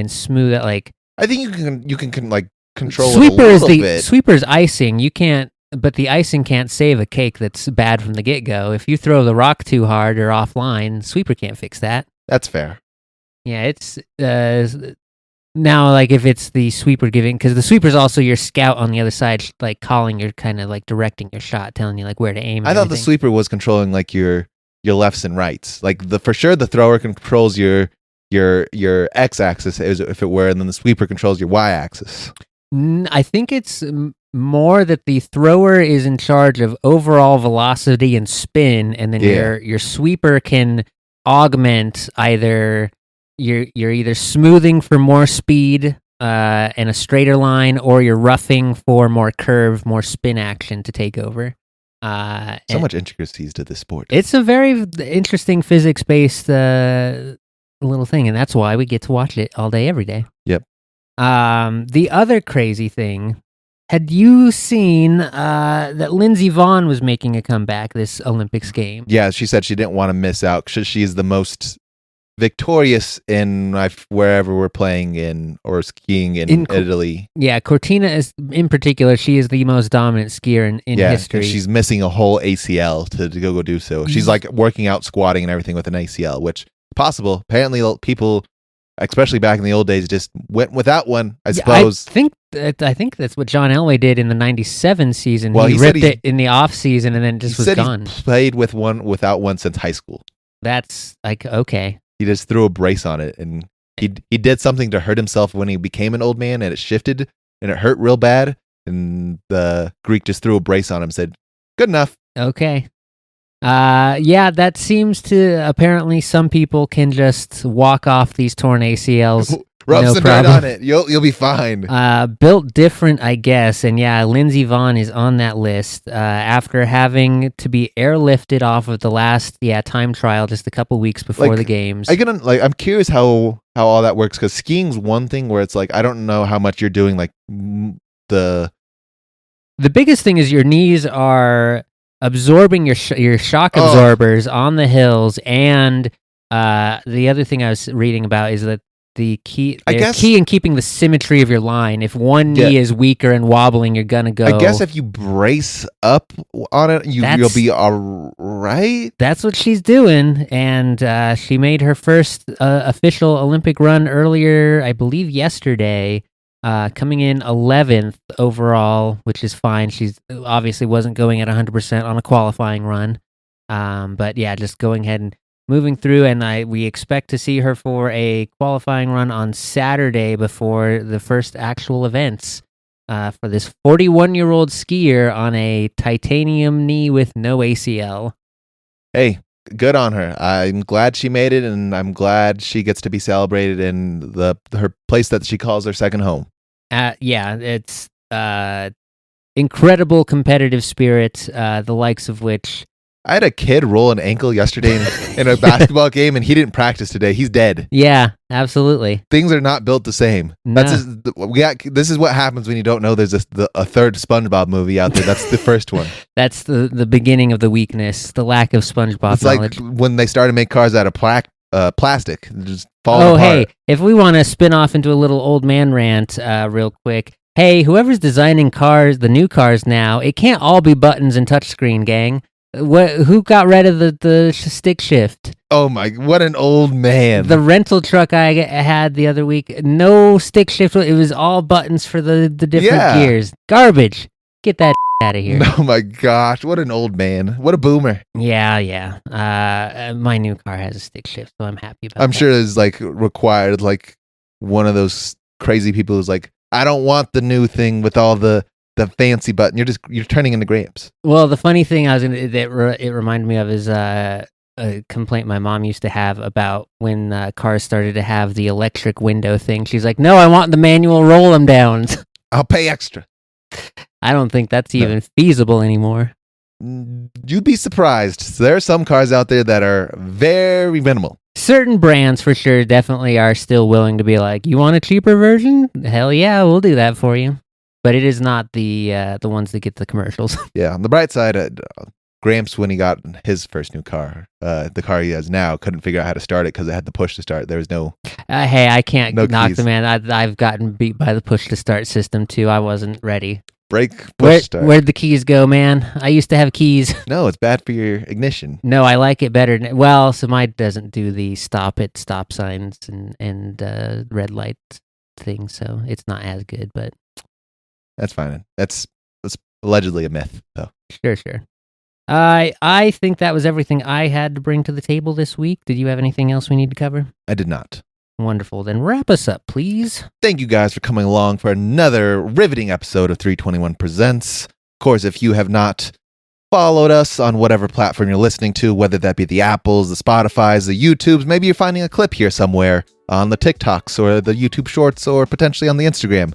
smooth it. Like I think you can like control sweeper it a is little bit. Sweeper's icing. You can't, but the icing can't save a cake that's bad from the get go. If you throw the rock too hard or offline, sweeper can't fix that. That's fair. Yeah, it's now like if it's the sweeper giving, because the sweeper's also your scout on the other side, like calling your kind of like directing your shot, telling you like where to aim. I thought the sweeper was controlling like your lefts and rights. Like for sure the thrower controls your x-axis if it were, and then the sweeper controls your y-axis. I think it's more that the thrower is in charge of overall velocity and spin, and then your sweeper can augment either you're either smoothing for more speed and a straighter line, or you're roughing for more curve, more spin action to take over. So much intricacies to this sport. It's a very interesting physics-based little thing, and that's why we get to watch it all day, every day. Yep. The other crazy thing, had you seen that Lindsey Vonn was making a comeback this Olympics game? Yeah, she said she didn't want to miss out because she's the most victorious in wherever we're playing in or skiing in Italy. Yeah, Cortina is in particular. She is the most dominant skier in history. She's missing a whole ACL to go do so. She's like working out, squatting, and everything with an ACL, which is possible. Apparently, people, especially back in the old days, just went without one. I suppose. I think that's what John Elway did in the '97 season. Well, he ripped it in the off season and then just was gone. He played without one since high school. That's like okay. He just threw a brace on it, and he did something to hurt himself when he became an old man, and it shifted, and it hurt real bad. And the Greek just threw a brace on him, and said, "Good enough." Okay. Yeah, that seems to apparently some people can just walk off these torn ACLs. Rub some dirt on it. You'll be fine. Built different, I guess. And yeah, Lindsey Vonn is on that list after having to be airlifted off of the last time trial just a couple weeks before the games. I'm curious how all that works, because skiing's one thing where it's like I don't know how much you're doing like the biggest thing is your knees are absorbing your shock absorbers on the hills, and the other thing I was reading about is that the key in keeping the symmetry of your line. If one knee is weaker and wobbling, you're gonna go. I guess if you brace up on it, you'll be all right. That's what she's doing, and she made her first official Olympic run earlier, I believe yesterday, coming in 11th overall, which is fine. She's obviously wasn't going at 100% on a qualifying run, but yeah, just going ahead and moving through, and we expect to see her for a qualifying run on Saturday before the first actual events for this 41-year-old skier on a titanium knee with no ACL. Hey, good on her. I'm glad she made it, and I'm glad she gets to be celebrated in her place that she calls her second home. Yeah, it's incredible competitive spirit, the likes of which... I had a kid roll an ankle yesterday in a basketball game, and he didn't practice today. He's dead. Yeah, absolutely. Things are not built the same. No. This is what happens when you don't know there's a third SpongeBob movie out there. That's the first one. That's the beginning of the weakness, the lack of SpongeBob knowledge. Like when they started to make cars out of plastic, just falling apart. Hey, if we want to spin off into a little old man rant real quick, hey, whoever's designing cars, the new cars now, it can't all be buttons and touchscreen, gang. Who got rid of the stick shift? Oh my! What an old man! The rental truck I had the other week, no stick shift. It was all buttons for the different gears. Garbage. Get that out of here. Oh my gosh! What an old man! What a boomer! Yeah. My new car has a stick shift, so I'm happy about. I'm sure it's like required, like one of those crazy people who's like, I don't want the new thing with all the fancy button. You're turning into Gramps. Well, the funny thing it reminded me of is a complaint my mom used to have about when cars started to have the electric window thing. She's like, no, I want the manual roll them downs. I'll pay extra. I don't think that's even feasible anymore. You'd be surprised. There are some cars out there that are very minimal. Certain brands for sure definitely are still willing to be like, you want a cheaper version? Hell yeah, we'll do that for you. But it is not the ones that get the commercials. Yeah, on the bright side, Gramps, when he got his first new car, the car he has now, couldn't figure out how to start it because it had the push to start. There was no... hey, I can't knock keys. the man. I've gotten beat by the push to start system too. I wasn't ready. Brake, push, start. Where'd the keys go, man? I used to have keys. No, it's bad for your ignition. No, I like it better. Well, so mine doesn't do the stop signs and red light thing, so it's not as good, but... That's fine. That's allegedly a myth, though. Sure. I think that was everything I had to bring to the table this week. Did you have anything else we need to cover? I did not. Wonderful. Then wrap us up, please. Thank you guys for coming along for another riveting episode of 321 Presents. Of course, if you have not followed us on whatever platform you're listening to, whether that be the Apples, the Spotifys, the YouTubes, maybe you're finding a clip here somewhere on the TikToks or the YouTube Shorts or potentially on the Instagram.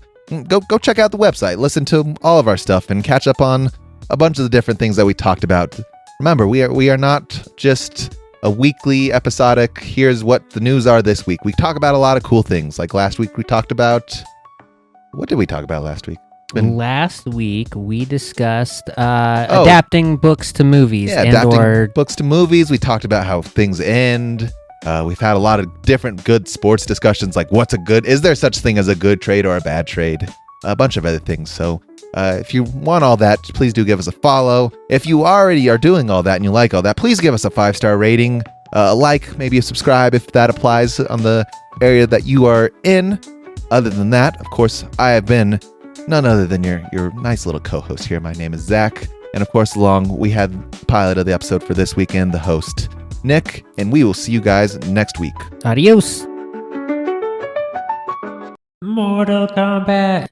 Go check out the website, listen to all of our stuff, and catch up on a bunch of the different things that we talked about. Remember, we are not just a weekly episodic, here's what the news are this week. We talk about a lot of cool things. Like last week we talked about... What did we talk about last week? Last week we discussed adapting books to movies. Yeah, adapting books to movies. We talked about how things end. We've had a lot of different good sports discussions, like is there such thing as a good trade or a bad trade? A bunch of other things. So if you want all that, please do give us a follow. If you already are doing all that and you like all that, please give us a 5-star rating, maybe a subscribe if that applies on the area that you are in. Other than that, of course, I have been none other than your nice little co-host here. My name is Zach. And of course, we had the pilot of the episode for this weekend, the host, Nick, and we will see you guys next week. Adios. Mortal Kombat.